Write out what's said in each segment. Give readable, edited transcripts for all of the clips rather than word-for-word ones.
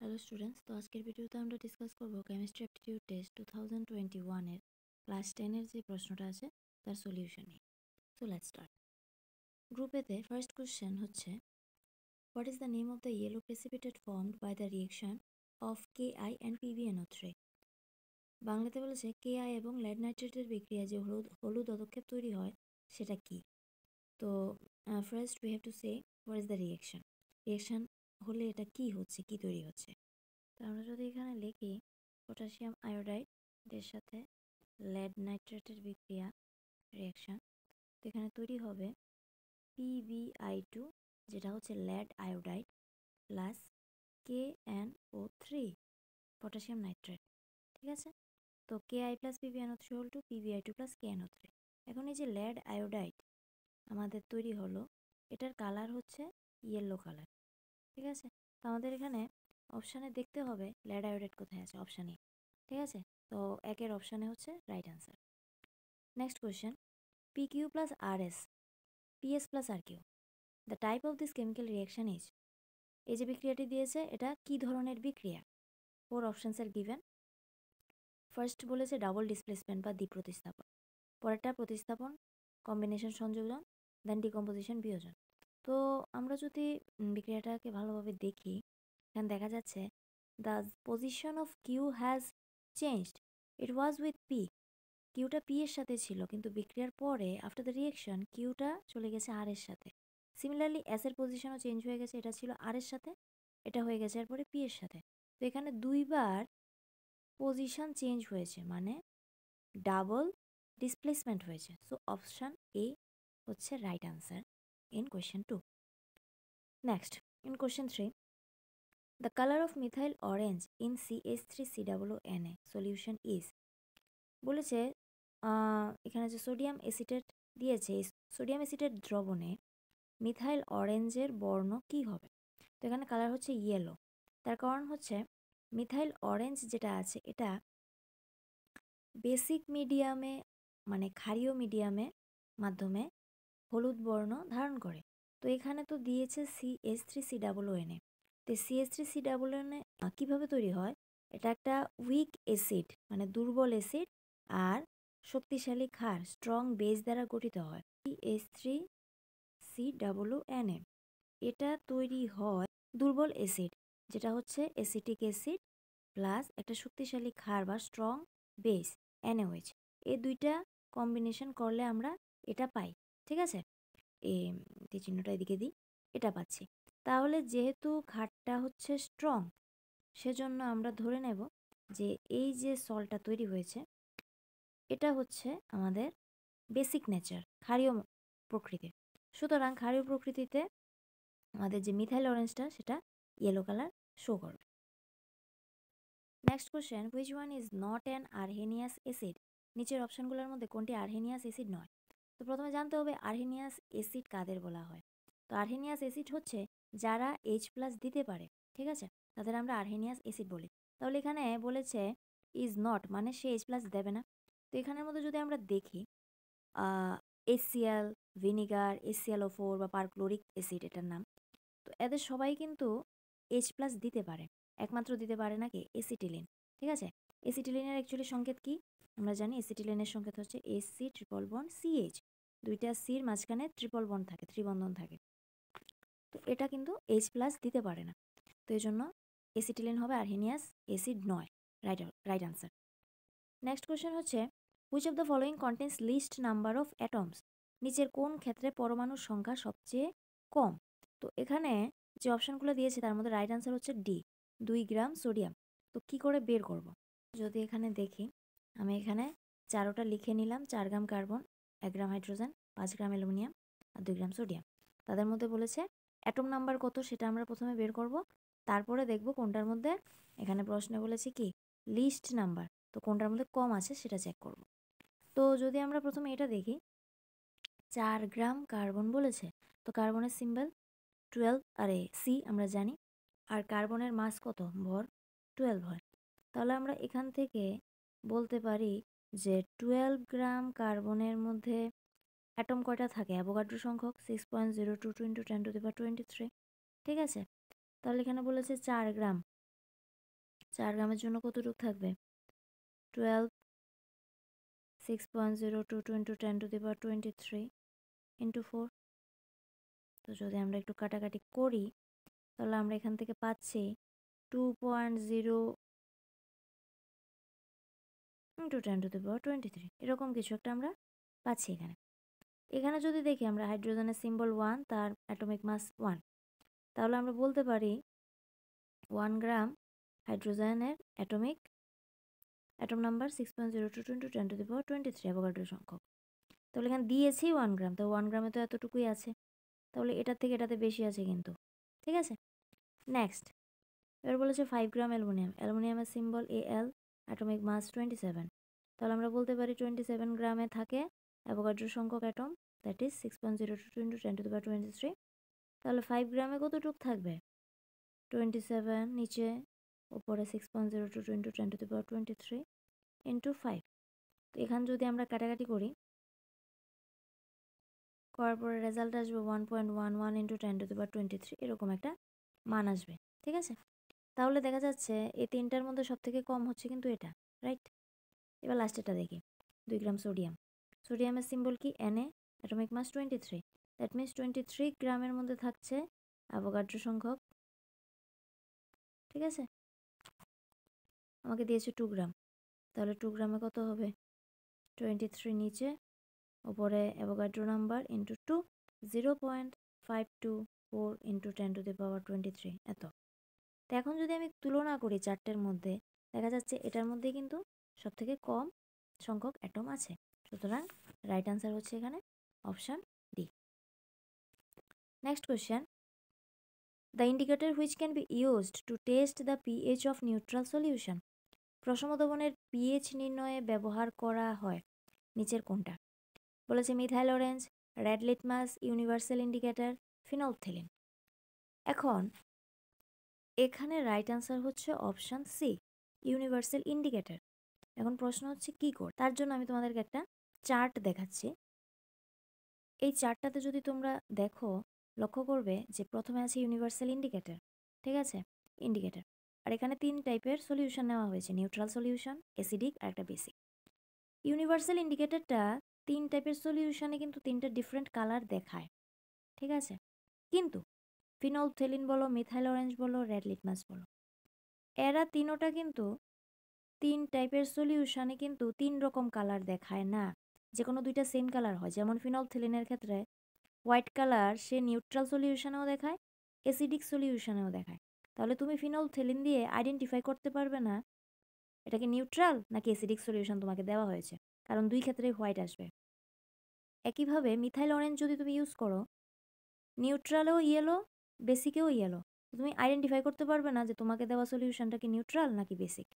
Hello students, তো আজকের ভিডিওতে আমরা ডিসকাস করব কেমিস্ট্রি অ্যাপটিটিউড টেস্ট 2021 এর ক্লাস 10 এর যে প্রশ্নটা আছে তার সলিউশন নিয়ে। So let's start. গ্রুপ এতে ফার্স্ট কোশ্চেন হচ্ছে, what is the name of the yellow precipitate formed by the reaction of KI and PbNO3? বাংলাতে বলেছে KI এবং লেড নাইট্রেটের বিক্রিয়া যে হলুদ পদক্ষেপ তৈরি হয় সেটা কি। তো first we have to say what is the reaction হলে এটা কি হচ্ছে, কি তৈরি হচ্ছে। তো আমরা যদি এখানে লিখি পটাশিয়াম আয়োডাইডের সাথে লেড নাইট্রেটের বিক্রিয়া রিয়াকশন, তো এখানে তৈরি হবে PbI2, যেটা হচ্ছে lead iodide, plus KNO3 potassium nitrate. ঠিক আছে, তো Ki প্লাস PbNO3 হল টু PbI2 প্লাস KNO3। এখন এই যে লেড আয়োডাইড আমাদের তৈরি হলো, এটার কালার হচ্ছে ইয়েলো কালার। ঠিক আছে, তো আমাদের এখানে অপশানে দেখতে হবে লেড আয়োডাইড কোথায় আছে, অপশানে। ঠিক আছে, তো একের অপশানে হচ্ছে right answer. Next question, PQ plus RS, PS plus RQ, the type of this chemical reaction is. এই যে বিক্রিয়াটি দিয়েছে এটা কি ধরনের বিক্রিয়া? 4 অপশানস আর গিভেন। ফার্স্ট বলেছে ডাবল ডিসপ্লেসমেন্ট বা দ্বিপ্রতিস্থাপন, পরেরটা প্রতিস্থাপন, কম্বিনেশন সংযোজন, দেন ডিকম্পোজিশন বিয়োজন। তো আমরা যদি বিক্রিয়াটাকে ভালোভাবে দেখি, এখানে দেখা যাচ্ছে the position of Q has changed, it was with P. কিউটা পি এর সাথে ছিল, কিন্তু বিক্রিয়ার পরে আফটার দ্য রিয়েকশন কিউটা চলে গেছে আর এর সাথে। সিমিলারলি এস এর পজিশনও চেঞ্জ হয়ে গেছে, এটা ছিল আর এর সাথে, এটা হয়ে গেছে এরপরে পি এর সাথে। তো এখানে দুইবার পজিশন চেঞ্জ হয়েছে, মানে ডাবল ডিসপ্লেসমেন্ট হয়েছে। সো অপশান এ হচ্ছে right answer in question 2। Next, in question 3, the colour of methyl orange in CH3COONA solution is. বলেছে এখানে যে সোডিয়াম অ্যাসিটেট দিয়েছে, এই সোডিয়াম অ্যাসিটেট দ্রবণে মিথাইল অরেঞ্জের বর্ণ কি হবে? তো এখানে কালার হচ্ছে ইয়েলো। তার কারণ হচ্ছে মিথাইল অরেঞ্জ যেটা আছে এটা বেসিক মিডিয়ামে, মানে ক্ষারীয় মিডিয়ামের মাধ্যমে হলুদ বর্ণ ধারণ করে। তো এখানে তো দিয়েছে CH3COONA। তো CH3COONA কীভাবে তৈরি হয়? এটা একটা উইক অ্যাসিড, মানে দুর্বল অ্যাসিড, আর শক্তিশালী ক্ষার স্ট্রং বেস দ্বারা গঠিত হয়। CH3COONA এটা তৈরি হয় দুর্বল অ্যাসিড, যেটা হচ্ছে অ্যাসিটিক অ্যাসিড প্লাস একটা শক্তিশালী ক্ষার বা স্ট্রং বেস NaOH। এই দুইটা কম্বিনেশন করলে আমরা এটা পাই। ঠিক আছে, এই চিহ্নটা এদিকে দিই, এটা পাচ্ছি। তাহলে যেহেতু ক্ষারটা হচ্ছে স্ট্রং, সেজন্য আমরা ধরে নেব যে এই যে সল্টটা তৈরি হয়েছে এটা হচ্ছে আমাদের বেসিক নেচার, ক্ষারীয় প্রকৃতির। সুতরাং ক্ষারীয় প্রকৃতিতে আমাদের যে মিথাইল অরেঞ্জটা সেটা ইয়েলো কালার শো করবে। Next question, which one is not an Arrhenius acid? নিচের অপশনগুলোর মধ্যে কোনটি আরহেনিয়াস অ্যাসিড নয়? তো প্রথমে জানতে হবে আরহেনিয়াস অ্যাসিড কাদের বলা হয়। তো আরহেনিয়াস অ্যাসিড হচ্ছে যারা H+ দিতে পারে, ঠিক আছে, তাদের আমরা আরহেনিয়াস অ্যাসিড বলি। তাহলে এখানে বলেছে ইজ নট, মানে সে H+ দেবে না। তো এখানের মধ্যে যদি আমরা দেখি HCl, ভিনিগার, HClO4 বা পারক্লোরিক অ্যাসিড এটার নাম, তো এদের সবাই কিন্তু H+ দিতে পারে, একমাত্র দিতে পারে না কি? এসিটিলিন। ঠিক আছে, এসিটিলিনের অ্যাকচুয়ালি সংকেত কি আমরা জানি? এসিটিলিনের সংকেত হচ্ছে Sc ট্রিপল বন্ড CH, দুইটা সির মাঝখানে ট্রিপল বন্ড থাকে, ত্রিবন্ধন থাকে। তো এটা কিন্তু H+ দিতে পারে না, তো এই জন্য এসিটিলিন হবে আরহেনিয়াস অ্যাসিড নয়। Right answer. নেক্সট কোয়েশ্চেন হচ্ছে, which of the following contains least number of atoms? নিচের কোন ক্ষেত্রে পরমাণুর সংখ্যা সবচেয়ে কম? তো এখানে যে অপশানগুলো দিয়েছে তার মধ্যে রাইট আনসার হচ্ছে ডি, 2 গ্রাম সোডিয়াম। তো কি করে বের করব? যদি এখানে দেখি, আমি এখানে চারোটা লিখে নিলাম, 4 গ্রাম কার্বন, 1 গ্রাম হাইড্রোজেন, 5 গ্রাম অ্যালুমিনিয়াম আর 2 গ্রাম সোডিয়াম। তাদের মধ্যে বলেছে অ্যাটম নাম্বার কত সেটা আমরা প্রথমে বের করব, তারপরে দেখব কোনটার মধ্যে, এখানে প্রশ্নে বলেছে কি লিস্ট নাম্বার, তো কোনটার মধ্যে কম আছে সেটা চেক করব। তো যদি আমরা প্রথমে এটা দেখি, 4 গ্রাম কার্বন বলেছে, তো কার্বনের সিম্বল 12, আরে সি আমরা জানি, আর কার্বনের মাস কত, ভর 12 হয়। তাহলে আমরা এখান থেকে বলতে পারি যে 12 গ্রাম কার্বনের মধ্যে অ্যাটম কয়টা থাকে? অ্যাভোগাড্রো সংখ্যক 6.022 × 10⁻23। ঠিক আছে, তাহলে এখানে বলেছে 4 গ্রাম, 4 গ্রামের জন্য কতটুকু থাকবে 12 6.022 into 10 to the power 23 into 4। তো যদি আমরা একটু কাটাকাটি করি তাহলে আমরা এখান থেকে পাচ্ছি 2.0 into 10 to the power 23 এরকম কিছু একটা আমরা পাচ্ছি এখানে। এখানে যদি দেখি আমরা হাইড্রোজেনের সিম্বল 1, তার অ্যাটমিক মাস 1, তাহলে আমরা বলতে পারি 1 গ্রাম হাইড্রোজেনের atom number 6.022 into 10 to the power 23 Avogadro সংখ্যক। তাহলে এখানে দিয়েছি 1 গ্রাম, তো 1 গ্রামে তো এতটুকুই আছে, তাহলে এটার থেকে এটাতে বেশি আছে কিন্তু, ঠিক আছে। নেক্সট এবার বলেছে 5 গ্রাম অ্যালুমিনিয়ামের সিম্বল Al, অ্যাটমিক মাস 27, তাহলে আমরা বলতে পারি 27 গ্রামে থাকে অ্যাভোগাড্রো সংখ্যক atom, that is 6.022 into 10 to the power 23। তাহলে 5 গ্রামে কতটুক থাকবে 27 নিচে, উপরে 6.022 into 10 to the power 23 into 5। তো এখানে যদি আমরা কাটাকাটি করার পরে রেজাল্ট আসবে 1.11 into 10 to the power 23, এরকম একটা মান আসবে, ঠিক আছে। তাহলে দেখা যাচ্ছে এই তিনটার মধ্যে সব থেকে কম হচ্ছে কিন্তু এটা, রাইট। এবার লাস্টেরটা দেখি 2 গ্রাম সোডিয়ামের সিম্বল কি Na, atomic mass 23, that means 23 গ্রামের মধ্যে থাকছে অ্যাভোগাড্রো সংখ্যক, ঠিক আছে। আমাকে দিয়েছে 2 গ্রাম, তাহলে 2 গ্রামে কত হবে 23 নিচে, ওপরে Avogadro number into 2, 0.524 into 10 to the power 23 এত। তো এখন যদি আমি তুলনা করি চারটের মধ্যে, দেখা যাচ্ছে এটার মধ্যে কিন্তু সব থেকে কম সংখ্যক অ্যাটম আছে, সুতরাং রাইট আনসার হচ্ছে এখানে option D. Next question, the indicator which can be used to test the pH of neutral solution. প্রশম দ্রবণের পিএইচ নির্ণয়ে ব্যবহার করা হয় নিচের কোনটা? বলেছে methyl orange, red litmus, universal indicator, phenolphthalein. এখন এখানে রাইট আনসার হচ্ছে অপশান সি, ইউনিভার্সাল ইন্ডিকেটর। এখন প্রশ্ন হচ্ছে কি করে, তার জন্য আমি তোমাদেরকে একটা চার্ট দেখাচ্ছি। এই চার্টটাতে যদি তোমরা দেখো, লক্ষ্য করবে যে প্রথমে আছে ইউনিভার্সাল ইন্ডিকেটর, ঠিক আছে, ইন্ডিকেটর। আর এখানে 3 টাইপের সলিউশন নেওয়া হয়েছে, নিউট্রাল সলিউশন, অ্যাসিডিক আর একটা বেসিক। ইউনিভার্সাল ইন্ডিকেটরটা 3 টাইপের সলিউশনে কিন্তু 3টা ডিফারেন্ট কালার দেখায়, ঠিক আছে। কিন্তু ফিনলফথেলিন বলো, মিথাইল অরেঞ্জ বলো, রেড লিটমাস বলো, এরা তিনোটা কিন্তু 3 টাইপের সলিউশনে কিন্তু 3 রকম কালার দেখায় না, যে কোনো 2টা সেম কালার হয়। যেমন ফিনলফথেলিনের ক্ষেত্রে হোয়াইট কালার সে নিউট্রাল সলিউশনেও দেখায়, অ্যাসিডিক সলিউশনেও দেখায়। তাহলে তুমি ফিনলফথেলিন দিয়ে আইডেন্টিফাই করতে পারবে না এটা কি নিউট্রাল নাকি অ্যাসিডিক সলিউশন তোমাকে দেওয়া হয়েছে, কারণ 2 ক্ষেত্রেই হোয়াইট আসবে। একইভাবে মিথাইল অরেঞ্জ যদি তুমি ইউজ করো, নিউট্রালেও ইয়েলো, বেসিকেও ইয়েলো, তুমি আইডেন্টিফাই করতে পারবে না যে তোমাকে দেওয়া সলিউশনটা কি নিউট্রাল নাকি বেসিক।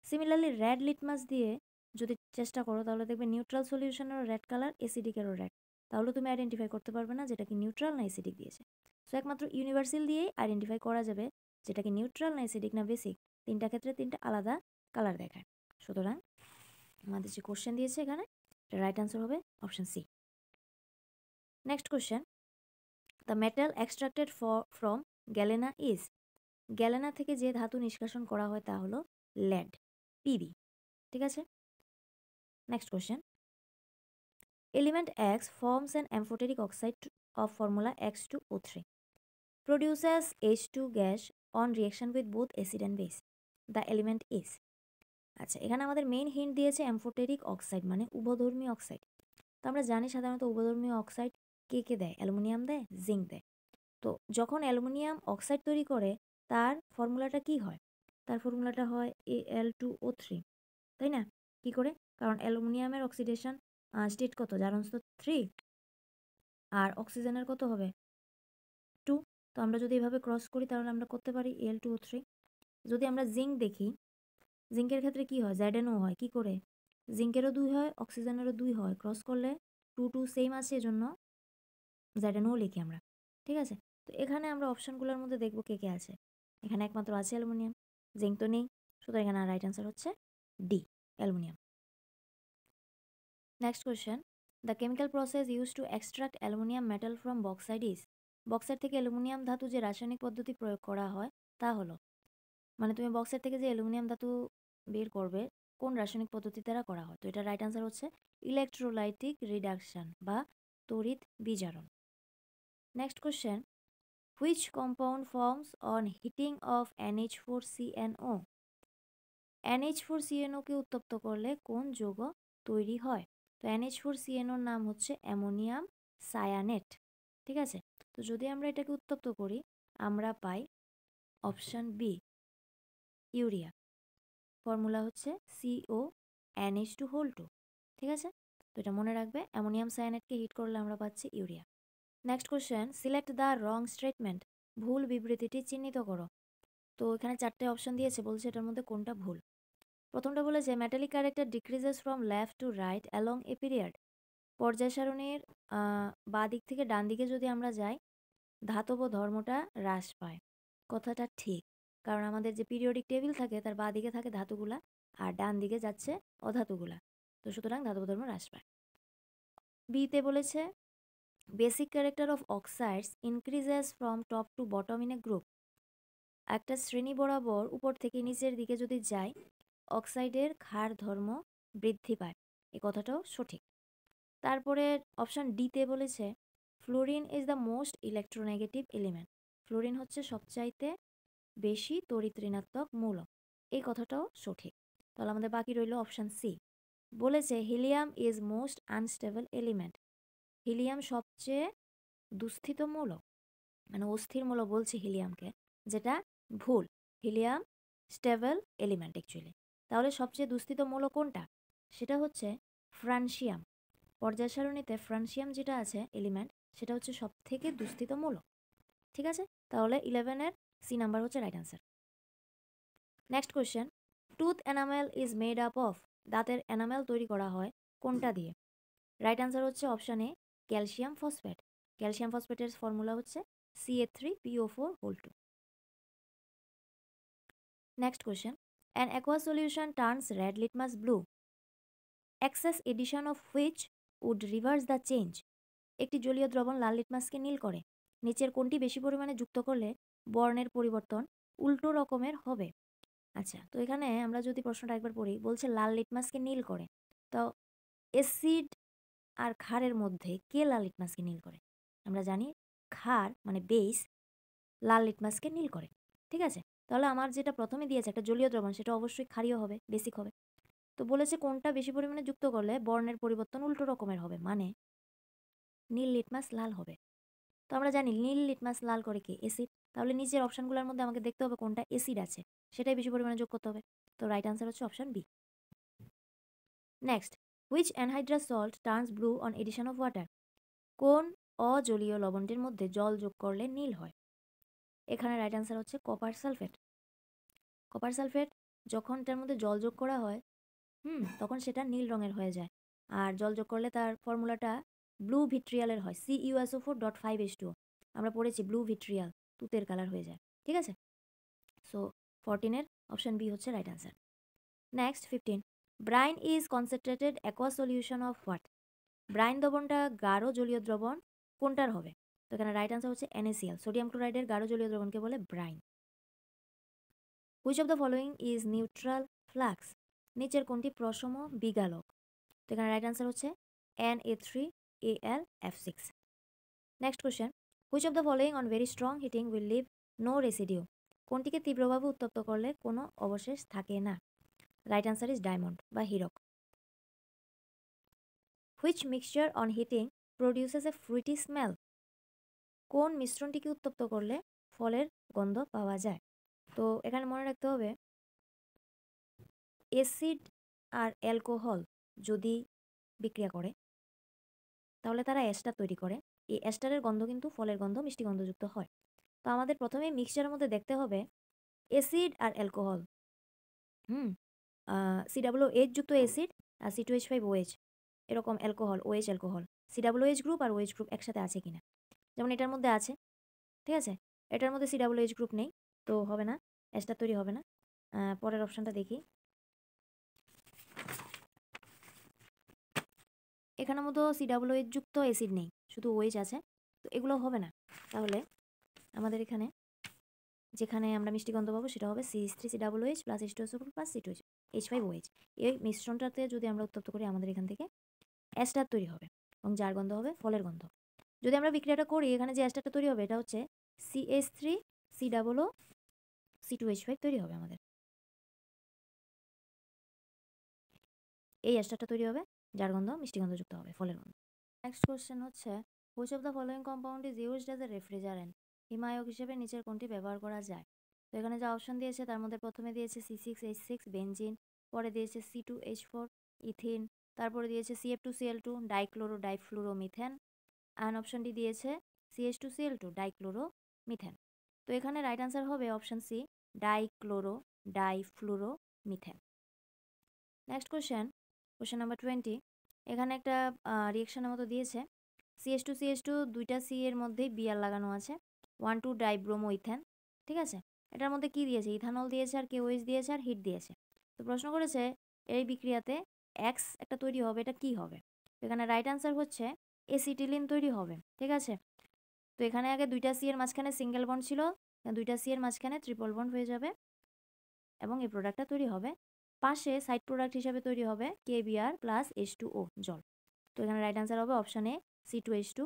সিমিলারলি রেড লিটমাস দিয়ে যদি চেষ্টা করো, তাহলে দেখবে নিউট্রাল সলিউশনেরও রেড কালার, অ্যাসিডিকেরও রেড, তাহলে তুমি আইডেন্টিফাই করতে পারবে না যেটা কি নিউট্রাল না অ্যাসিডিক দিয়েছে। সো একমাত্র ইউনিভার্সাল দিয়েই আইডেন্টিফাই করা যাবে যেটা কি নিউট্রাল না অ্যাসিডিক না বেসিক। 3টা ক্ষেত্রে 3টা আলাদা কালার দেখায়। সুতরাং আমাদের যে কোশ্চেন দিয়েছে এখানে, রাইট আনসার হবে option C. Next question, the metal extracted from galena is. Galena থেকে যে ধাতু নিষ্কাশন করা হয় তা হলো লেড, পিবি, ঠিক আছে। Next question, element X forms an amphoteric oxide of formula X2O3, produces H2 gas on reaction with both acid and base. The element is। আচ্ছা, এখানে আমাদের মেইন হিন্ট দিয়েছে অ্যাম্ফোটেরিক অক্সাইড মানে উভধর্মী অক্সাইড। তো আমরা জানি সাধারণত উভধর্মী অক্সাইড কে দেয়, অ্যালুমিনিয়াম দেয়, জিঙ্ক দেয়। তো যখন অ্যালুমিনিয়াম অক্সাইড তৈরি করে তার ফর্মুলাটা কি হয়, তার ফর্মুলাটা হয় Al2O3, তাই না? কি করে, কারণ অ্যালুমিনিয়ামের অক্সিডেশন স্টেট কত, জারণ তো 3, আর অক্সিজেনের কত হবে 2। তো আমরা যদি এভাবে ক্রস করি তাহলে আমরা করতে পারি Al2O3। যদি আমরা জিঙ্ক দেখি, জিঙ্কের ক্ষেত্রে কি হয়, ZnO হয়। কি করে, জিঙ্কেরও 2 হয়, অক্সিজেনেরও 2 হয়, ক্রস করলে 2 2 সেম আছে, এজন্য ZnO লিখি আমরা, ঠিক আছে। তো এখানে আমরা অপশনগুলোর মধ্যে দেখব কে কে আছে। এখানে একমাত্র আছে অ্যালুমিনিয়াম, জিঙ্ক তো নেই, সুতরাং এখানে রাইট আনসার হচ্ছে D, aluminium. Next question, the chemical process use to extract aluminium metal from bauxite is. Bauxite থেকে অ্যালুমিনিয়াম ধাতু যে রাসায়নিক পদ্ধতি প্রয়োগ করা হয় তা হলো মানে তুমি বক্সের থেকে যে অ্যালুমিনিয়াম ধাতু বের করবে কোন রাসায়নিক পদ্ধতি দ্বারা করা হয়, তো এটা রাইট আনসার হচ্ছে ইলেকট্রোলাইটিক রিডাকশন বা তড়িৎ বিজারণ। Next question, which compound forms on heating of NH4CNO? NH4CNO কে উত্তপ্ত করলে কোন যৌগ তৈরি হয়? তো NH4CNO র নাম হচ্ছে অ্যামোনিয়াম সায়ানেট। ঠিক আছে, তো যদি আমরা এটাকে উত্তপ্ত করি আমরা পাই অপশান বি ইউরিয়া। ফর্মুলা হচ্ছে CONH2 ঠিক আছে, তো এটা মনে রাখবে, অ্যামোনিয়াম সায়ানেটকে হিট করলে আমরা পাচ্ছি urea. Next question, select the wrong statement, ভুল বিবৃতিটি চিহ্নিত করো। তো এখানে 4টে অপশন দিয়েছে, বলছে এটার মধ্যে কোনটা ভুল। প্রথমটা বলেছে metallic character decreases from left to right along a period. পর্যায় সারণীর বাঁ দিক থেকে ডান দিকে যদি আমরা যাই ধাতব ধর্মটা হ্রাস পায়। কথাটা ঠিক, কারণ আমাদের যে পিরিয়ডিক টেবিল থাকে তার বাঁ দিকে থাকে ধাতুগুলা আর ডান দিকে যাচ্ছে অধাতুগুলা, তো সুতরাং ধাতব ধর্ম হ্রাস পায়। বিতে বলেছে basic character of oxides increases from top to bottom in a group. একটা শ্রেণী বরাবর উপর থেকে নিচের দিকে যদি যাই অক্সাইডের ক্ষার ধর্ম বৃদ্ধি পায়, এ কথাটাও সঠিক। তারপরে অপশান ডিতে বলেছে fluorine is the most electronegative element. Fluorine হচ্ছে সবচাইতে বেশি তড়িৎ ঋণাত্মক মৌল, এই কথাটাও সঠিক। তাহলে আমাদের বাকি রইল অপশান সি, বলেছে helium is most unstable element. Helium সবচেয়ে দুস্থিত মৌল, মানে অস্থির মৌল বলছে হিলিয়ামকে, যেটা ভুল। Helium stable element actually. তাহলে সবচেয়ে দুস্থিত মৌল কোনটা? সেটা হচ্ছে ফ্রান্সিয়াম। পর্যায় সারণীতে ফ্রান্সিয়াম যেটা আছে এলিমেন্ট, সেটা হচ্ছে সব থেকে দুস্থিত মৌল। ঠিক আছে, তাহলে 11-এর সি নাম্বার হচ্ছে right answer. Next question, tooth enamel is made up of. দাঁতের এনামেল তৈরি করা হয় কোনটা দিয়ে? রাইট অ্যান্সার হচ্ছে option A calcium phosphate. Calcium ফসফেটের ফর্মুলা হচ্ছে CA3PO4(2). Next question, an aqua solution turns red litmus blue, excess addition of which would reverse the change. একটি জলীয় দ্রবণ লাল লিটমাসকে নীল করে, নিচের কোনটি বেশি পরিমাণে যুক্ত করলে বর্ণের পরিবর্তন উল্টো রকমের হবে? আচ্ছা, তো এখানে আমরা যদি প্রশ্নটা একবার পড়ি, বলছে লাল লিটমাসকে নীল করে, তো অ্যাসিড আর ক্ষারের মধ্যে কে লাল লিটমাসকে নীল করে? আমরা জানি ক্ষার মানে বেস লাল লিটমাসকে নীল করে। ঠিক আছে, তাহলে আমার যেটা প্রথমে দিয়েছে একটা জলীয় দ্রবণ, সেটা অবশ্যই ক্ষারীয় হবে, বেসিক হবে। তো বলেছে কোনটা বেশি পরিমাণে যুক্ত করলে বর্ণের পরিবর্তন উল্টো রকমের হবে, মানে নীল লিটমাস লাল হবে। তো আমরা জানি নীল লিটমাস লাল করে কি? অ্যাসিড। তাহলে নিচের অপশানগুলোর মধ্যে আমাকে দেখতে হবে কোনটা অ্যাসিড আছে, সেটাই বেশি পরিমাণে যোগ করতে হবে। তো রাইট আনসার হচ্ছে option B. Next, which anhydrous salt turns blue on addition of water. কোন অজলীয় লবণটির মধ্যে জল যোগ করলে নীল হয়? এখানে রাইট আনসার হচ্ছে কপার সালফেট। কপার সালফেট যখন তার মধ্যে জল যোগ করা হয় তখন সেটা নীল রঙের হয়ে যায়। আর জল যোগ করলে তার ফর্মুলাটা ব্লু ভিট্রিয়ালের হয়, CuSO4.5H2O। আমরা পড়েছি ব্লু ভিট্রিয়াল তুতের কালার হয়ে যায়। ঠিক আছে, সো 14-এর অপশান বি হচ্ছে right answer. Next 15, brine is concentrated aqua solution of what. Brine দ্রবণটা গাঢ় জলীয় দ্রবণ কোনটার হবে? তো এখানে রাইট আনসার হচ্ছে NaCl, সোডিয়াম ক্লোরাইডের গাঢ় জলীয় দ্রবণকে বলে brine. Which of the following is neutral flux. নিচের কোনটি প্রশম বিগালক? তো এখানে রাইট আনসার হচ্ছে Na3Al(F6). Next question, which of the following on very strong heating will leave no residue. কোনটিকে তীব্রভাবে উত্তপ্ত করলে কোনো অবশেষ থাকে না? রাইট আনসার ইজ ডায়মন্ড বা হীরক। Which mixture on heating produces a fruity smell. কোন মিশ্রণটিকে উত্তপ্ত করলে ফলের গন্ধ পাওয়া যায়? তো এখানে মনে রাখতে হবে অ্যাসিড আর অ্যালকোহল যদি বিক্রিয়া করে তাহলে তারা এস্টার তৈরি করে। এই এস্টারের গন্ধ কিন্তু ফলের গন্ধ মিষ্টি গন্ধযুক্ত হয়। তো আমাদের প্রথমে মিক্সচারের মধ্যে দেখতে হবে অ্যাসিড আর অ্যালকোহল, COOH যুক্ত অ্যাসিড আর C2H5OH এরকম alcohol, OH alcohol, COOH group আর OH গ্রুপ একসাথে আছে কিনা। যেমন এটার মধ্যে আছে, ঠিক আছে, এটার মধ্যে COOH গ্রুপ নেই, তো হবে না, এস্টার তৈরি হবে না। পরের অপশানটা দেখি, এখানের মধ্যে COOH যুক্ত অ্যাসিড নেই, শুধু OH আছে, তো এগুলো হবে না। তাহলে আমাদের এখানে যেখানে আমরা মিষ্টি গন্ধ পাবো সেটা হবে CH3COOH plus H2SO4 plus H5OH। এই মিশ্রণটাতে যদি আমরা উত্তপ্ত করি আমাদের এখান থেকে অ্যাস্টার তৈরি হবে এবং যার গন্ধ হবে ফলের গন্ধ। যদি আমরা বিক্রিয়াটা করি এখানে যে অ্যাস্টারটা তৈরি হবে এটা হচ্ছে CH3COOC2H5 তৈরি হবে আমাদের। এই অ্যাস্টারটা তৈরি হবে যার গন্ধ মিষ্টি গন্ধযুক্ত হবে ফলের গন্ধ। নেক্সট কোশ্চেন হচ্ছে which of the following compound is used as a refrigerant? হিমায়ক হিসেবে নিচের কোনটি ব্যবহার করা যায়? তো এখানে যে অপশন দিয়েছে তার মধ্যে প্রথমে দিয়েছে C6H6 বেনজিন, পরে দিয়েছে C2H4 ইথিন, তারপরে দিয়েছে CF2Cl2 ডাইক্লোরো ডাইফ্লুরোমিথেন, অ্যান্ড অপশনটি দিয়েছে CH2Cl2 ডাইক্লোরো মিথেন। তো এখানে রাইট আনসার হবে option C dichlorodifluoromethane. Next question number 20। এখানে একটা রিয়েকশনের মতো দিয়েছে CH2CH2 দুইটা সি এর মধ্যেই বিআর লাগানো আছে 1,2 ডাইব্রোমো ইথেন। ঠিক আছে, এটার মধ্যে কি দিয়েছে? ইথানল দিয়েছে আর KOH দিয়েছে আর হিট দিয়েছে। তো প্রশ্ন করেছে এই বিক্রিয়াতে এক্স একটা তৈরি হবে, এটা কি হবে? তো এখানে রাইট আনসার হচ্ছে এসিটিলিন তৈরি হবে। ঠিক আছে, তো এখানে আগে দুইটা সি এর মাঝখানে সিঙ্গেল বন্ড ছিল, দুইটা সি এর মাঝখানে ট্রিপল বন্ড হয়ে যাবে এবং এই প্রোডাক্টটা তৈরি হবে। পাশে সাইড প্রোডাক্ট হিসাবে তৈরি হবে KBr প্লাস H2O জল। তো এখানে রাইট আনসার হবে অপশন এ C2H2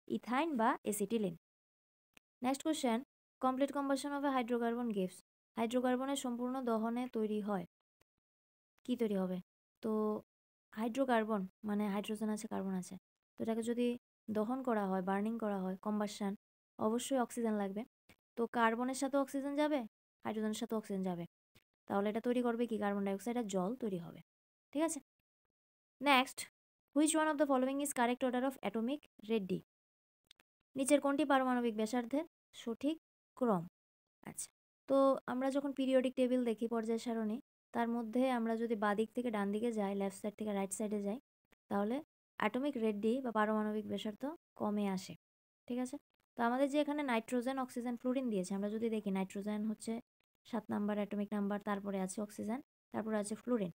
ইথাইন বা acetylene. Next question complete combustion of a hydrocarbon gives. হাইড্রোকার্বনের সম্পূর্ণ দহনে তৈরি হয় কি তৈরি হবে? তো হাইড্রোকার্বন মানে হাইড্রোজেন আছে কার্বন আছে, তো এটাকে যদি দহন করা হয় বার্নিং করা হয় কম্বাসন, অবশ্যই অক্সিজেন লাগবে। তো কার্বনের সাথে অক্সিজেন যাবে, হাইড্রোজেনের সাথে অক্সিজেন যাবে, তাহলে এটা তৈরি করবে কি? কার্বন ডাইঅক্সাইড আর জল তৈরি হবে। ঠিক আছে, next which one of the following is correct order of atomic ready? নিচের কোনটি পারমাণবিক ব্যাসার্ধের সঠিক ক্রম? আচ্ছা, তো আমরা যখন পিরিয়ডিক টেবিল দেখি পর্যায় সারণী, তার মধ্যে আমরা যদি বাদিক থেকে ডান দিকে যাই, লেফট সাইড থেকে রাইট সাইডে যাই, তাহলে অ্যাটমিক রেডি বা পারমাণবিক ব্যাসার্ধ কমে আসে। ঠিক আছে, তো আমাদের যে এখানে নাইট্রোজেন অক্সিজেন ফ্লুরিন দিয়েছে, আমরা যদি দেখি নাইট্রোজেন হচ্ছে 7 নাম্বার অ্যাটমিক নাম্বার, তারপরে আছে অক্সিজেন, তারপরে আছে ফ্লুরিন।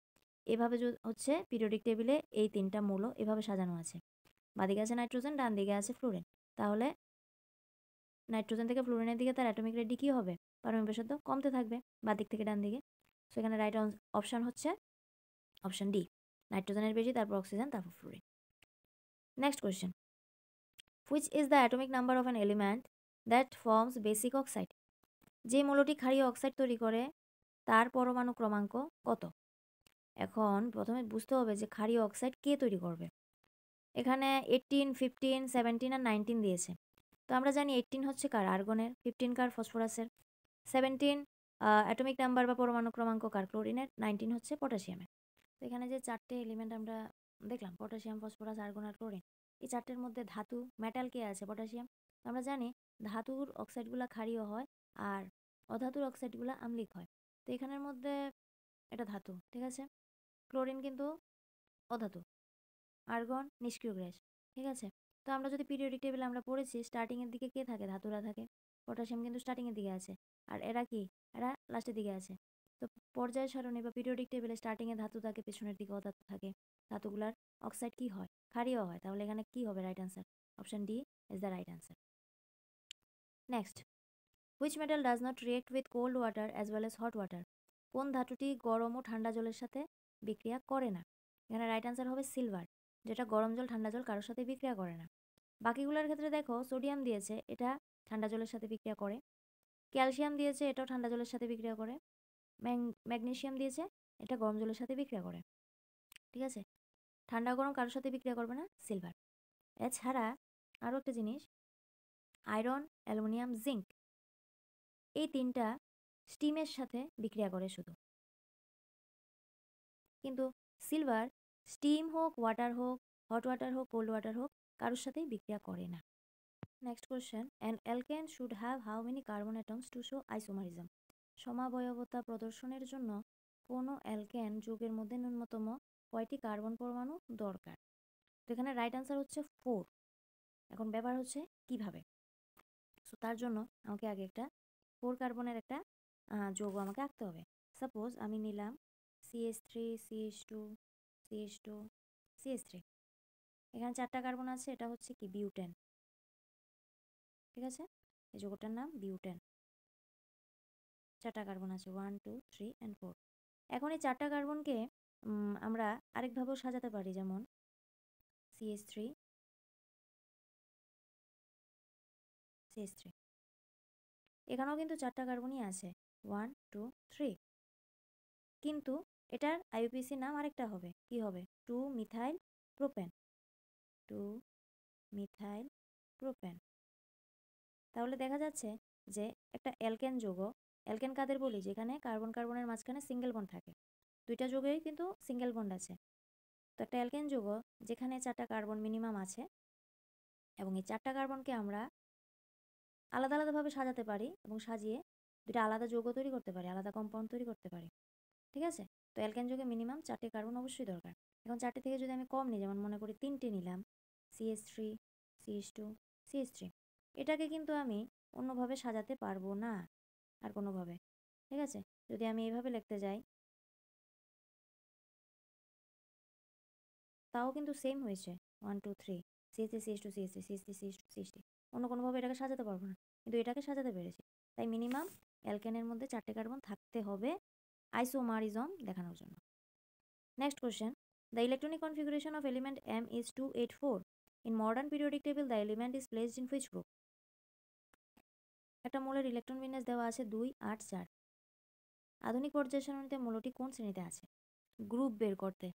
এভাবে হচ্ছে পিরিয়ডিক টেবিলে এই তিনটা মৌল এভাবে সাজানো আছে, বাদিকে আছে নাইট্রোজেন ডান দিকে আছে ফ্লুরিন, তাহলে নাইট্রোজেন থেকে ফ্লুরিনের দিকে তার অ্যাটমিক রেডি কী হবে? পারমাণবিক ব্যাসার্ধ কমতে থাকবে বাদিক থেকে ডান দিকে। সো এখানে রাইট অপশান হচ্ছে অপশান ডি, নাইট্রোজেনের বেশি তারপর অক্সিজেন তারপর fluorine. Next question which is the atomic number of an element that forms basic oxide? যে মৌলটি ক্ষারীয় অক্সাইড তৈরি করে তার পরমাণু ক্রমাঙ্ক কত? এখন প্রথমে বুঝতে হবে যে ক্ষারীয় অক্সাইড কে তৈরি করবে। এখানে 18, 15, 17 আর 19 দিয়েছে। তো আমরা জানি 18 হচ্ছে কার? আর্গনের, 15 কার? ফসফরাসের, 17 অ্যাটমিক নাম্বার বা পরমাণু ক্রমাঙ্ক কার? ক্লোরিনের, 19 হচ্ছে পটাশিয়ামের। তো এখানে যে চারটে এলিমেন্ট আমরা দেখলাম পটাশিয়াম ফসফরাস আর্গন আর ক্লোরিন, এই চারটের মধ্যে ধাতু মেটাল কে আছে? পটাশিয়াম। আমরা জানি ধাতুর অক্সাইডগুলো ক্ষারীয় হয় আর অধাতুর অক্সাইডগুলো আম্লিক হয়। তো এখানের মধ্যে এটা ধাতু, ঠিক আছে। ক্লোরিন কিন্তু অধাতু, আর্গন নিষ্ক্রিয় গ্যাস, ঠিক আছে। তো আমরা যদি পিরিয়ডিক টেবিলে আমরা পড়েছি স্টার্টিংয়ের দিকে কে থাকে? ধাতুরা থাকে। পটাশিয়াম কিন্তু স্টার্টিংয়ের দিকে আছে আর এরা কি? এরা লাস্টের দিকে আছে। তো পর্যায় সারণী বা পিরিয়ডিক টেবিলে স্টার্টিংয়ে ধাতু থাকে, পেছনের দিকে অধাতু থাকে। ধাতুগুলার অক্সাইড কি হয়? ক্ষারীয় হয়। তাহলে এখানে কি হবে right answer? Option D is the right answer. Next which metal does not react with cold water as well as hot water? কোন ধাতুটি গরম ও ঠান্ডা জলের সাথে বিক্রিয়া করে না? এখানে রাইট আনসার হবে সিলভার, যেটা গরম জল ঠান্ডা জল কারোর সাথে বিক্রিয়া করে না। বাকিগুলোর ক্ষেত্রে দেখো সোডিয়াম দিয়েছে, এটা ঠান্ডা জলের সাথে বিক্রিয়া করে। ক্যালসিয়াম দিয়েছে, এটাও ঠান্ডা জলের সাথে বিক্রিয়া করে। ম্যাগনেসিয়াম দিয়েছে, এটা গরম জলের সাথে বিক্রিয়া করে। ঠিক আছে, ঠান্ডা গরম কারোর সাথে বিক্রিয়া করবে না, সিলভার। এছাড়া আরও একটা জিনিস, আয়রন, অ্যালুমিনিয়াম, জিঙ্ক, এই তিনটা স্টিমের সাথে বিক্রিয়া করে শুধু, কিন্তু সিলভার স্টিম হোক, ওয়াটার হোক, হট ওয়াটার হোক, কোল্ড ওয়াটার হোক, কারোর সাথেই বিক্রিয়া করে না। Next question an alkane should have how many carbon atoms to show isomerism? সমাবয়বতা প্রদর্শনের জন্য কোনো অ্যালকেন যৌগের মধ্যে ন্যূনতম কয়টি কার্বন পরমাণু দরকার? তো এখানে রাইট আনসার হচ্ছে 4। এখন ব্যাপার হচ্ছে কিভাবে। সো তার জন্য আমাকে আগে একটা 4 কার্বনের একটা যৌগ আমাকে আঁকতে হবে। সাপোজ আমি নিলাম CH3, CH2, CH2, CH3। এখানে 4টা কার্বন আছে, এটা হচ্ছে কি? বিউটেন। ঠিক আছে, এই যৌগটার নাম বিউটেন। চারটা কার্বন আছে 1 2 3 and 4। এখন এই চারটা কার্বনকে আমরা আরেকভাবেও সাজাতে পারি, যেমন CH3 CH3। এখানেও কিন্তু চারটা কার্বনই আছে 1 2 3, কিন্তু এটার IUPAC নাম আরেকটা হবে, কি হবে 2 মিথাইল প্রোপেন 2 মিথাইল প্রোপেন। তাহলে দেখা যাচ্ছে যে একটা অ্যালকেন যৌগ, অ্যালকেন কাদের বলি, যেখানে কার্বন কার্বনের মাঝখানে সিঙ্গেল বন্ড থাকে, দুইটা যৌগেই কিন্তু সিঙ্গেল বন্ড আছে। তো একটা অ্যালকেন যৌগ যেখানে চারটা কার্বন মিনিমাম আছে, এবং এই চারটা কার্বনকে আমরা আলাদা আলাদাভাবে সাজাতে পারি এবং সাজিয়ে দুটা আলাদা যৌগ তৈরি করতে পারি, আলাদা কম্পাউন্ড তৈরি করতে পারি, ঠিক আছে। তো অ্যালকেন যৌগে মিনিমাম চারটে কার্বন অবশ্যই দরকার। এখন চারটে থেকে যদি আমি কম নিই, যেমন মনে করি তিনটে নিলাম, CH3 CH2 CH3, এটাকে কিন্তু আমি অন্যভাবে সাজাতে পারবো না আর কোনোভাবে, ঠিক আছে। যদি আমি এইভাবে লিখতে যাই তাও কিন্তু সেম হয়েছে 1 2 3 CH3 CH2 CH3 CH3 CH2 CH3, অন্য কোনোভাবে এটাকে সাজাতে পারবো না, কিন্তু এটাকে সাজাতে পেরেছি। তাই মিনিমাম অ্যালকেনের মধ্যে চারটে কার্বন থাকতে হবে আইসোমারিজম দেখানোর জন্য। Next question, the electronic configuration of element M is 284. In modern periodic table the element is placed in which group? একটা মৌলের ইলেকট্রন বিন্যাস দেওয়া আছে 2 8 4। আধুনিক পর্যায় সারণীতে মৌলটি কোন শ্রেণীতে আছে? গ্রুপ বের করতে,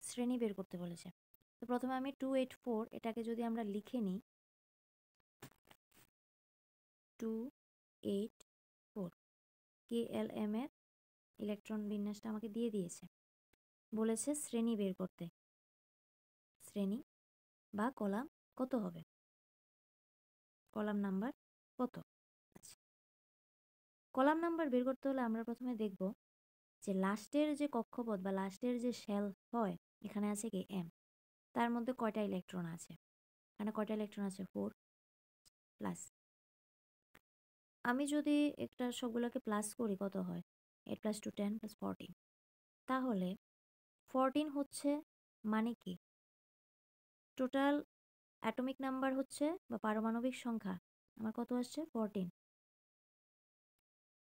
শ্রেণী বের করতে বলেছে। তো প্রথমে আমি 284 এটাকে যদি আমরা লিখে নিই 284, KLM এর ইলেকট্রন বিন্যাসটা আমাকে দিয়ে দিয়েছে, বলেছে শ্রেণী বের করতে, শ্রেণী বা কলাম কত হবে, কলাম নাম্বার কত। আচ্ছা, কলাম নাম্বার বের করতে হলে আমরা প্রথমে দেখব যে লাস্টের যে কক্ষপথ বা লাস্টের যে শেল হয়, এখানে আছে কি M, তার মধ্যে কয়টা ইলেকট্রন আছে, এখানে কয়টা ইলেকট্রন আছে 4 প্লাস। আমি যদি একটা সবগুলোকে প্লাস করি কত হয়, 8 + 2 10 + 14, তাহলে 14 হচ্ছে মানে কি টোটাল অ্যাটমিক নাম্বার হচ্ছে বা পারমাণবিক সংখ্যা আমার কত আসছে 14।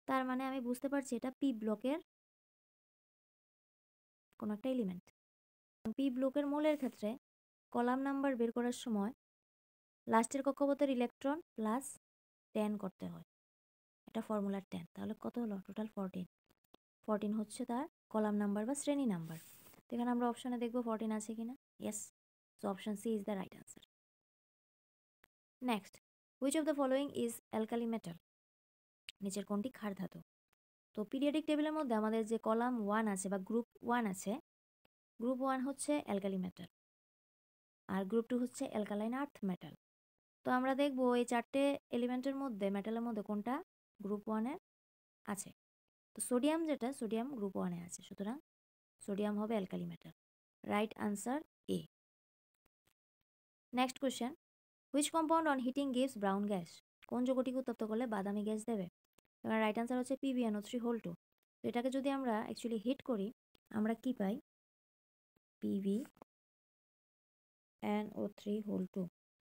তার মানে আমি বুঝতে পারছি এটা পি ব্লকের কোনো একটা এলিমেন্ট। পি ব্লকের মৌলের ক্ষেত্রে কলাম নাম্বার বের করার সময় লাস্টের কক্ষপথের ইলেকট্রন প্লাস 10 করতে হয়, এটা ফর্মুলার 10। তাহলে কত হলো টোটাল 14, 14 হচ্ছে তার কলাম নাম্বার বা শ্রেণী নাম্বার। তো এখানে আমরা অপশনে দেখবো 14 আছে কিনা, yes, so option C is the right answer. Next, which of the following is alkali metal, নিচের কোনটি ক্ষার ধাতু। তো পিরিয়ডিক টেবিলের মধ্যে আমাদের যে কলাম 1 আছে বা গ্রুপ 1 আছে, গ্রুপ 1 হচ্ছে অ্যালকালি মেটাল আর গ্রুপ 2 হচ্ছে অ্যালকালাইন আর্থ মেটাল। তো আমরা দেখব এই চারটে এলিমেন্টের মধ্যে মেটালের মধ্যে কোনটা গ্রুপ 1 এর আছে। তো সোডিয়াম যেটা, সোডিয়াম গ্রুপ 1 এ আছে, সুতরাং সোডিয়াম হবে alkali metal, right answer A. Next question, which compound on heating gives brown gas, কোন যৌগটিকে উত্তপ্ত করলে বাদামি গ্যাস দেবে। এবার রাইট আনসার হচ্ছে PbNO3(2). তো এটাকে যদি আমরা অ্যাকচুয়ালি হিট করি আমরা কি পাই, PbNO3(2),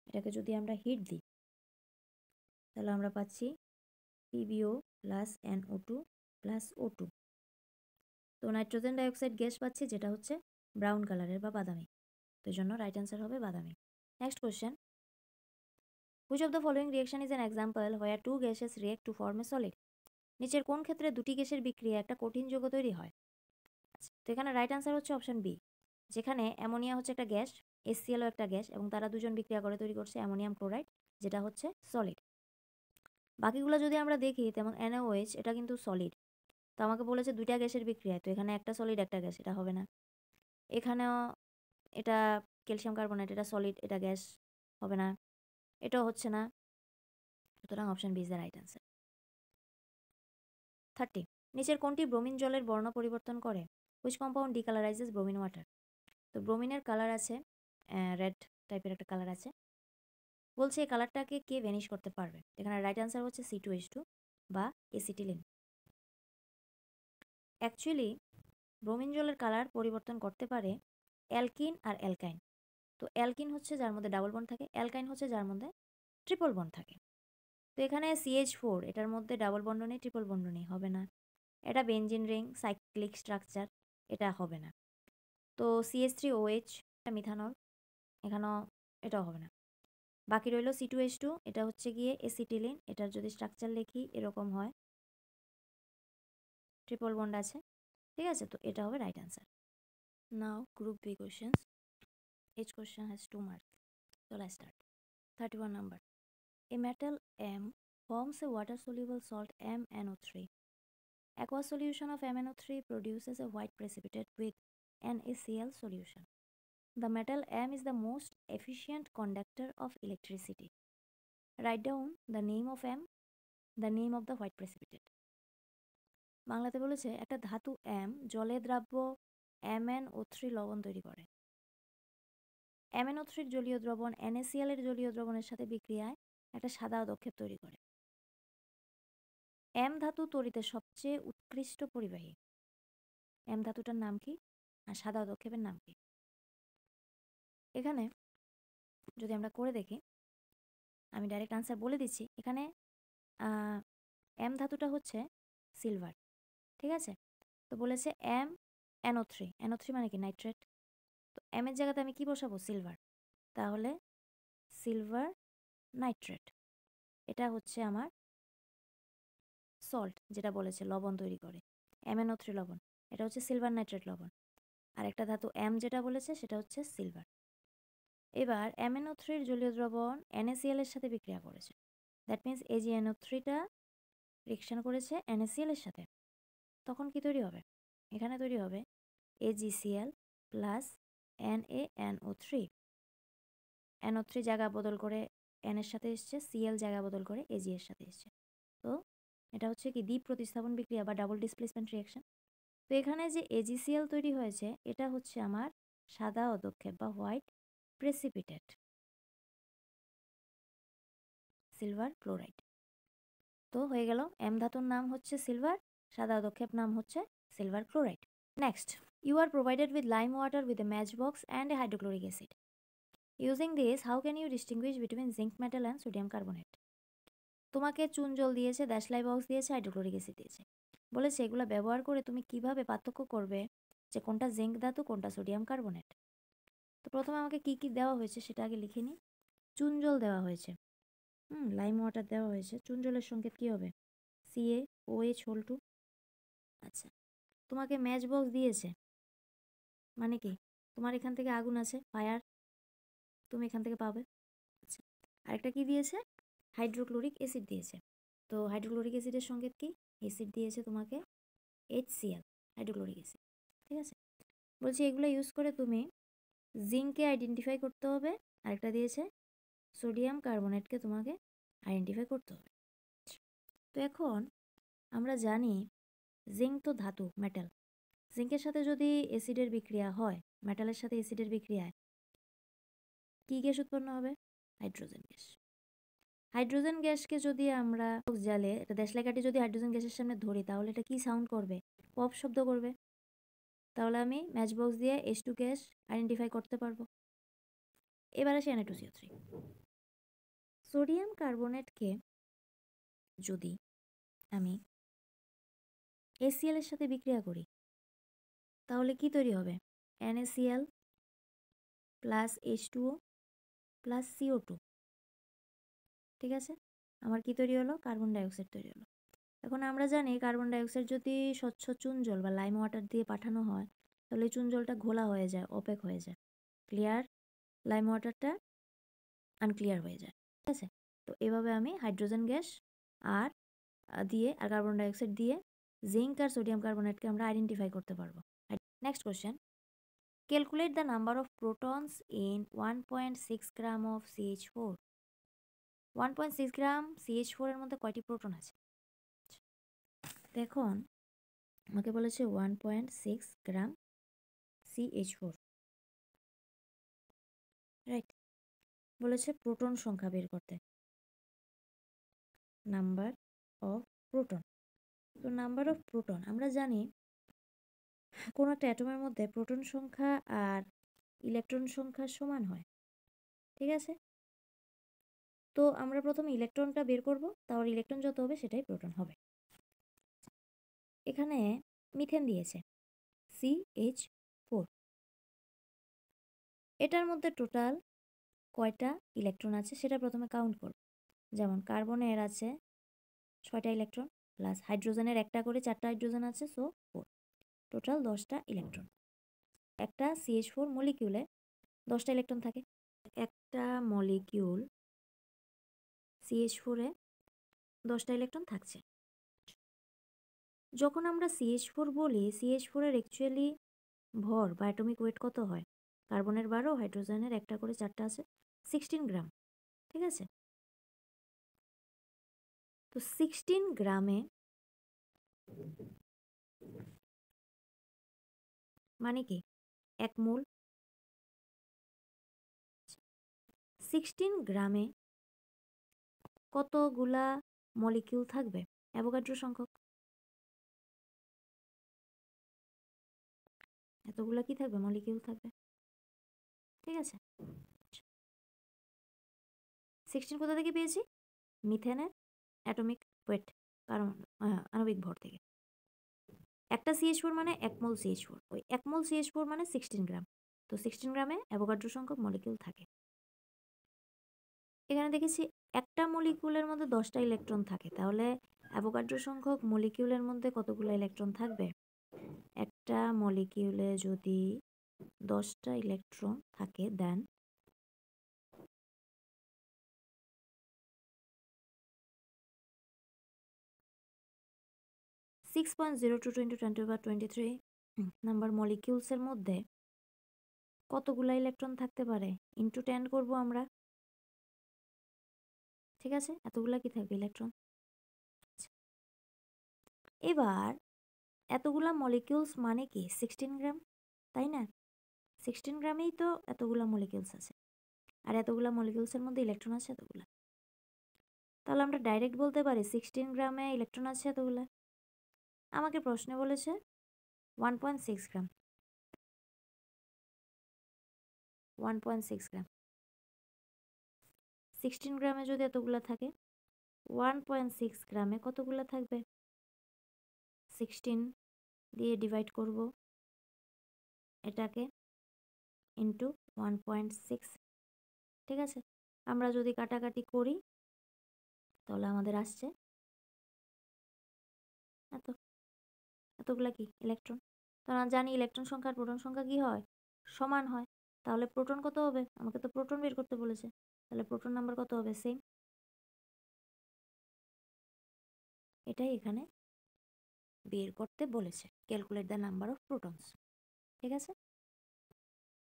এটাকে যদি আমরা হিট দিই তাহলে আমরা পাচ্ছি PbO + NO2 + O2। তো নাইট্রোজেন ডাইঅক্সাইড গ্যাস পাচ্ছি যেটা হচ্ছে ব্রাউন কালারের বা বাদামি, তো এই জন্য রাইট আনসার হবে বাদামি। Next question, which of the following reaction is an example where two gases react to form a solid, নিচের কোন ক্ষেত্রে দুটি গ্যাসের বিক্রিয়া একটা কঠিন যৌগ তৈরি হয়। আচ্ছা, তো এখানে রাইট আনসার হচ্ছে অপশন বি, যেখানে অ্যামোনিয়া হচ্ছে একটা গ্যাস, HClও একটা গ্যাস, এবং তারা দুজন বিক্রিয়া করে তৈরি করছে অ্যামোনিয়াম ক্লোরাইড, যেটা হচ্ছে সলিড। বাকিগুলো যদি আমরা দেখি তেমন NaOH এটা কিন্তু সলিড, তো আমাকে বলেছে দুইটা গ্যাসের বিক্রিয়া, তো এখানে একটা সলিড একটা গ্যাস, এটা হবে না। এখানেও এটা ক্যালসিয়াম কার্বনেট, এটা সলিড এটা গ্যাস, হবে না, এটাও হচ্ছে না, সুতরাং option B is the right answer. 30, নিচের কোনটি ব্রোমিন জলের বর্ণ পরিবর্তন করে, which compound decolourises bromine water. তো ব্রোমিনের কালার আছে রেড টাইপের একটা কালার আছে, বলছে এই কালারটাকে কে ভ্যানিশ করতে পারবে। এখানে রাইট আনসার হচ্ছে C2H2 বা এসিটিলিন। অ্যাকচুয়ালি ব্রোমিন জলের কালার পরিবর্তন করতে পারে অ্যালকিন আর অ্যালকাইন। তো অ্যালকিন হচ্ছে যার মধ্যে ডাবল বন্ড থাকে, অ্যালকাইন হচ্ছে যার মধ্যে ট্রিপল বন্ড থাকে। তো এখানে CH4 এটার মধ্যে ডাবল বন্ড নেই, ট্রিপল বন্ড নেই, হবে না। এটা বেনজিন রিং, সাইক্লিক স্ট্রাকচার, এটা হবে না। তো CH3OH এটা মিথানল, এখানেও এটাও হবে না। বাকি রইল C2H2, এটা হচ্ছে গিয়ে এসিটিলিন, এটার যদি স্ট্রাকচার লিখি এরকম হয়, ট্রিপল বন্ড আছে, ঠিক আছে। তো এটা হবে right answer. Now group B questions. Each question has 2 marks. So let's start. 31 number. A metal M forms a water-soluble salt MnO3. Aqueous solution of MnO3 produces a white precipitate with NaCl solution. The metal M is the most efficient conductor of electricity. Write down the name of M, the name of the white precipitate. বাংলাতে বলেছে একটা ধাতু M জলে দ্রাব্য MnO3 লবণ তৈরি করে। MnO3 এর জলীয় দ্রবণ NaCl এর জলীয় দ্রবণের সাথে বিক্রিয়ায় একটা সাদা অদক্ষেপ তৈরি করে। M ধাতু তড়িতের সবচেয়ে উৎকৃষ্ট পরিবাহী। M ধাতুটার নাম কি আর সাদা অদক্ষেপের নাম কি? এখানে যদি আমরা করে দেখি, আমি ডাইরেক্ট আনসার বলে দিচ্ছি। এখানে M ধাতুটা হচ্ছে সিলভার, ঠিক আছে। তো বলেছে MnO3, NO3 মানে কি নাইট্রেট। তো M এর জায়গাতে আমি কি বসাবো? সিলভার। তাহলে সিলভার নাইট্রেট, এটা হচ্ছে আমার সল্ট, যেটা বলেছে লবণ তৈরি করে, MnO3 লবণ, এটা হচ্ছে সিলভার নাইট্রেট লবণ। আর একটা ধাতু M যেটা বলেছে সেটা হচ্ছে সিলভার। এবার MnO3 এর জলীয় দ্রবণ NaCl এর সাথে বিক্রিয়া করেছে, দ্যাট মিনস AgNO3টা রিঅ্যাকশন করেছে NaCl এর সাথে, তখন কি তৈরি হবে? এখানে তৈরি হবে AgCl প্লাস NaNO3। NO3 জায়গা বদল করে N এর সাথে এসছে, Cl জায়গা বদল করে Ag এর সাথে এসছে। তো এটা হচ্ছে কি দ্বি প্রতিস্থাপন বিক্রিয়া বা ডাবল ডিসপ্লেসমেন্ট রিঅ্যাকশন। তো এখানে যে AgCl তৈরি হয়েছে এটা হচ্ছে আমার সাদা অদক্ষেপ বা হোয়াইট প্রেসিপিটেট, সিলভার ক্লোরাইড। তো হয়ে গেল, M ধাতুর নাম হচ্ছে সিলভার, সাদা অদক্ষেপ নাম হচ্ছে silver chloride. Next, you are provided with lime water with a matchbox and a hydrochloric acid. Using this, how can you distinguish between zinc metal and sodium carbonate? তোমাকে চুন জল দিয়েছে, দেশলাই বক্স দিয়েছে, হাইড্রোক্লোরিক অ্যাসিড দিয়েছে, বলেছে এগুলো ব্যবহার করে তুমি কিভাবে পার্থক্য করবে যে কোনটা জিঙ্ক ধাতু কোনটা সোডিয়াম কার্বনেট। তো প্রথমে আমাকে কি কি দেওয়া হয়েছে সেটা আগে লিখে নিই। চুন জল দেওয়া হয়েছে, লাইম ওয়াটার দেওয়া হয়েছে, চুন জলের সংকেত কি হবে? CaOH2। আচ্ছা, তোমাকে ম্যাচ বক্স দিয়েছে, মানে কি তোমার এখান থেকে আগুন আছে, ফায়ার তুমি এখান থেকে পাবে। আচ্ছা, আরেকটা কি দিয়েছে? হাইড্রোক্লোরিক অ্যাসিড দিয়েছে। তো হাইড্রোক্লোরিক অ্যাসিডের সংকেত কি? অ্যাসিড দিয়েছে তোমাকে HCl, হাইড্রোক্লোরিক অ্যাসিড, ঠিক আছে। বলছি এগুলো ইউজ করে তুমি জিঙ্ককে আইডেন্টিফাই করতে হবে, আরেকটা দিয়েছে সোডিয়াম কার্বনেটকে তোমাকে আইডেন্টিফাই করতে হবে। তো এখন আমরা জানি জিঙ্ক তো ধাতু, মেটাল। জিঙ্কের সাথে যদি অ্যাসিডের বিক্রিয়া হয়, মেটালের সাথে অ্যাসিডের বিক্রিয়ায় কি গ্যাস উৎপন্ন হবে? Hydrogen gas. হাইড্রোজেন গ্যাসকে যদি আমরা জ্বালে এটা দেশলাই কাঠি যদি হাইড্রোজেন গ্যাসের সামনে ধরি তাহলে এটা কি সাউন্ড করবে? পপ শব্দ করবে। তাহলে আমি ম্যাচ বক্স দিয়ে H2 গ্যাস আইডেন্টিফাই করতে পারবো। এবার আসি Na2CO3। সোডিয়াম কার্বনেটকে যদি আমি HCl এর সাথে বিক্রিয়া করি তাহলে কি তৈরি হবে? NaCl plus H2O plus CO2, ঠিক আছে। আমার কি তৈরি হলো? কার্বন ডাইঅক্সাইড তৈরি হলো। এখন আমরা জানি কার্বন ডাইঅক্সাইড যদি স্বচ্ছ চুন জল বা লাইম ওয়াটার দিয়ে পাঠানো হয় তাহলে চুন জলটা ঘোলা হয়ে যায়, অপেক হয়ে যায়, ক্লিয়ার লাইম ওয়াটারটা আনক্লিয়ার হয়ে যায়, ঠিক আছে। তো এভাবে আমি হাইড্রোজেন গ্যাস আর দিয়ে আর কার্বন ডাইঅক্সাইড দিয়ে জিঙ্ক আর সোডিয়াম কার্বনেটকে আমরা আইডেন্টিফাই করতে পারবো। Next question, calculate the number of protons in 1.6 gram of CH4। 1.6 gram CH4 এর মধ্যে কয়টি প্রোটন আছে? দেখুন আমাকে বলেছে 1.6 গ্রাম CH4, রাইট। বলেছে প্রোটন সংখ্যা বের করতে, নাম্বার অফ প্রোটন। তো নাম্বার অফ প্রোটন আমরা জানি কোনো একটা অ্যাটমের মধ্যে প্রোটন সংখ্যা আর ইলেকট্রন সংখ্যা সমান হয়, ঠিক আছে। তো আমরা প্রথমে ইলেকট্রনটা বের করব, তাহলে ইলেকট্রন যত হবে সেটাই প্রোটন হবে। এখানে মিথেন দিয়েছে CH4, এটার মধ্যে টোটাল কয়টা ইলেকট্রন আছে সেটা প্রথমে কাউন্ট করব। যেমন কার্বনের আছে 6টা ইলেকট্রন, প্লাস হাইড্রোজেনের একটা করে 4টা হাইড্রোজেন আছে, সো 4, টোটাল 10টা ইলেকট্রন। একটা CH4 মলিকিউলে 10টা ইলেকট্রন থাকে। একটা মলিকিউল CH4-এ 10টা ইলেকট্রন থাকছে। যখন আমরা CH4 বলি, CH4-এর অ্যাকচুয়ালি ভর বা অ্যাটমিক ওয়েট কত হয়? কার্বনের 12, হাইড্রোজেনের একটা করে 4টা আছে, 16 গ্রাম। ঠিক আছে, তো 16 গ্রামে মানে কি 1 মোল। 16 গ্রামে কতগুলা মলিকিউল থাকবে? অ্যাভোগাড্রো সংখ্যক। এতগুলা কি থাকবে? মলিকিউল থাকবে। ঠিক আছে, 16 কোথা থেকে পেয়েছি? মিথেনের অ্যাটমিক ওয়েট, কারণ আণবিক ভর থেকে। একটা CH4 মানে 1 মোল CH4, ওই 1 মোল CH4 মানে 16 গ্রাম। তো 16 গ্রামে অ্যাভোগাড্রো সংখ্যক মলিকিউল থাকে। এখানে দেখেছি একটা মলিকিউলের মধ্যে 10টা ইলেকট্রন থাকে, তাহলে অ্যাভোগাড্রো সংখ্যক মলিকিউলের মধ্যে কতগুলো ইলেকট্রন থাকবে? একটা মলিকিউলে যদি 10টা ইলেকট্রন থাকে, দেন 6.02 × 10⁻23 নাম্বার মলিকিউলসের মধ্যে কতগুলো ইলেকট্রন থাকতে পারে? ইন্টু 10 করব আমরা। ঠিক আছে, এতগুলা কি থাকবে ইলেকট্রন। এবার এতগুলা মলিকিউলস মানে কি 16 গ্রাম, তাই না? 16 গ্রামেই তো এতগুলা মলিকিউলস আছে, আর এতগুলা মলিকিউলসের মধ্যে ইলেকট্রন আছে এতগুলা। তাহলে আমরা ডাইরেক্ট বলতে পারি 16 গ্রামে ইলেকট্রন আছে এতগুলা। আমাকে প্রশ্নে বলেছে 1.6 গ্রাম, 1.6 গ্রাম। 16 গ্রামে যদি এতগুলা থাকে, 1.6 গ্রামে কতগুলা থাকবে? 16 দিয়ে ডিভাইড করব এটাকে, ইন্টু 1.6। ঠিক আছে, আমরা যদি কাটাকাটি করি তাহলে আমাদের আসছে এত, এতগুলা কি ইলেকট্রন। তো আমরা জানি ইলেকট্রন সংখ্যা আর প্রোটন সংখ্যা কি হয়? সমান হয়। তাহলে প্রোটন কত হবে? আমাকে তো প্রোটন বের করতে বলেছে, তাহলে প্রোটন নাম্বার কত হবে? সেম। এটাই এখানে বের করতে বলেছে, calculate the number of protons. ঠিক আছে,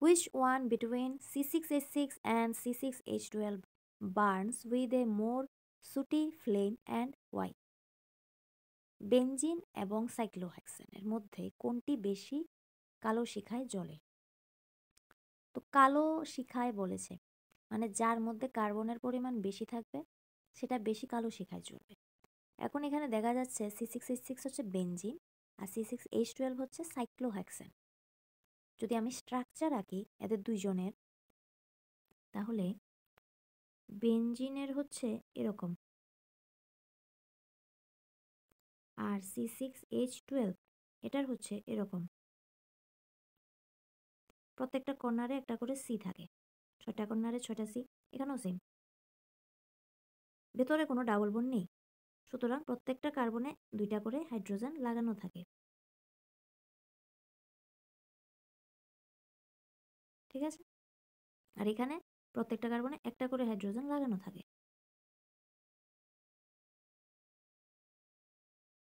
which one between C6H6 and C6H12 burns with a more sooty flame and why? Benzene এবং সাইক্লোহেক্সেনের মধ্যে কোনটি বেশি কালো শিখায় জ্বলে? তো কালো শিখায় বলেছে, মানে যার মধ্যে কার্বনের পরিমাণ বেশি থাকবে সেটা বেশি কালো শিখায় জ্বলবে। এখন এখানে দেখা যাচ্ছে C6H6 হচ্ছে বেনজিন আর C6H12 হচ্ছে সাইক্লোহেক্সেন। যদি আমি স্ট্রাকচার আঁকি এদের দুইজনের, তাহলে বেনজিনের হচ্ছে এরকম, আর C6H12 এটার হচ্ছে এরকম। প্রত্যেকটা কর্নারে একটা করে সি থাকে, 6টা কর্নারে 6টা সি। এখানেও সেম, ভেতরে কোনো ডাবল বন্ড নেই, সুতরাং প্রত্যেকটা কার্বনে 2টা করে হাইড্রোজেন লাগানো থাকে। ঠিক আছে, আর এখানে প্রত্যেকটা কার্বনে একটা করে হাইড্রোজেন লাগানো থাকে।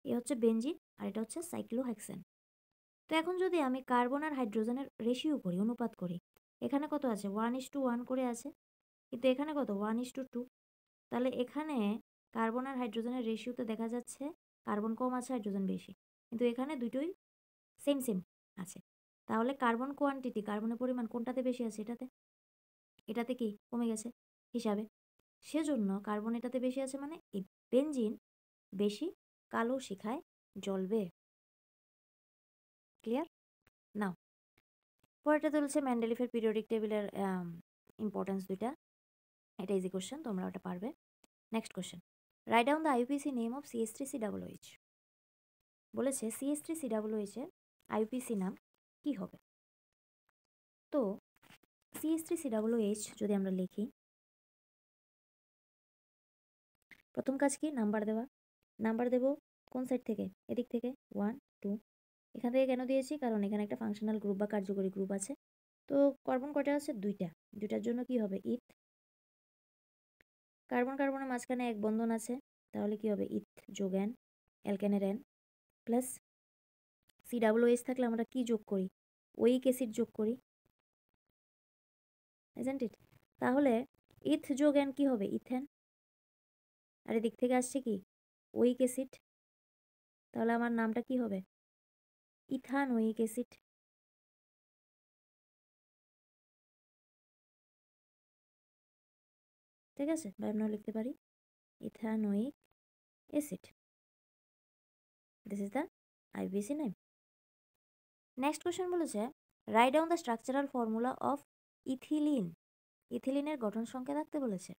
এ হচ্ছে বেনজিন আর এটা হচ্ছে সাইক্লোহেক্সেন। তো এখন যদি আমি কার্বন আর হাইড্রোজেনের রেশিও করি, অনুপাত করি, এখানে কত আছে? 1:1 করে আছে, কিন্তু এখানে কত? 1:2। তাহলে এখানে কার্বন আর হাইড্রোজেনের রেশিওতে দেখা যাচ্ছে কার্বন কম আছে, হাইড্রোজেন বেশি, কিন্তু এখানে দুটোই সেম সেম আছে। তাহলে কার্বন কোয়ান্টিটি, কার্বনের পরিমাণ কোনটাতে বেশি আছে? এটাতে। এটাতে কি কমে গেছে হিসাবে, সেজন্য কার্বন এটাতে বেশি আছে, মানে এই বেনজিন বেশি কালো শিখায় জ্বলবে। ক্লিয়ার? নাও পরেরটা চলছে মেন্ডেলিফের পিরিয়ডিক টেবিলের ইম্পর্টেন্স দুইটা। এটা ইজি কোশ্চেন, তোমরা ওটা পারবে। Next question, right down the IUPAC name of CH3COOH। বলেছে CH3COOH এর আইউপিএসি নাম কি হবে? তো CH3COOH যদি আমরা লিখি, প্রথম কাজ কি? নাম্বার দেওয়া। নাম্বার দেব কোন সাইড থেকে? এদিক থেকে 1 2। এখান থেকে কেন দিয়েছি? কারণ এখানে একটা ফাংশনাল গ্রুপ বা কার্যকরী গ্রুপ আছে। তো কার্বন কয়টা আছে? 2টা। 2টার জন্য কি হবে? ইথ। কার্বন কার্বনের মাঝখানে এক বন্ধন আছে, তাহলে কি হবে? ইথ যোগ N, অ্যালকেনের N প্লাস COOH থাকলে আমরা কি যোগ করি? ওইক অ্যাসিড যোগ করি, ইজন্ট ইট? তাহলে ইথ যোগ N কি হবে? ইথেন। আর এদিক থেকে আসছে কি? ওইক অ্যাসিড। তাহলে আমার নামটা কি হবে? Ethanoic acid. ঠিক আছে, বা আমরা লিখতে পারি ethanoic acid. This is the IUPAC name. Next question বলেছে, write down the structural formula of ethylene. ইথিলিনের গঠন সংখ্যা থাকতে বলেছে।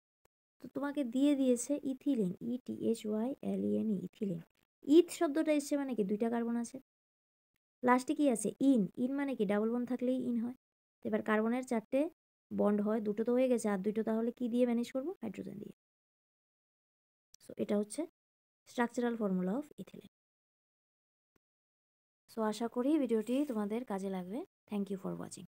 তো তোমাকে দিয়ে দিয়েছে ইথিলিন, ETHYLENE, ইথিলিন। ইথ শব্দটা এসছে মানে কি? 2টা কার্বন আছে। লাস্টে কি আছে? ইন। ইন মানে কি? ডাবল বন্ড থাকলেই ইন হয়। এবার কার্বনের 4টে বন্ড হয়, 2টো তো হয়ে গেছে, আর 2টো তাহলে কি দিয়ে ম্যানেজ করবো? হাইড্রোজেন দিয়ে। সো এটা হচ্ছে structural formula of ethylene. So আশা করি ভিডিওটি তোমাদের কাজে লাগবে। Thank you for watching.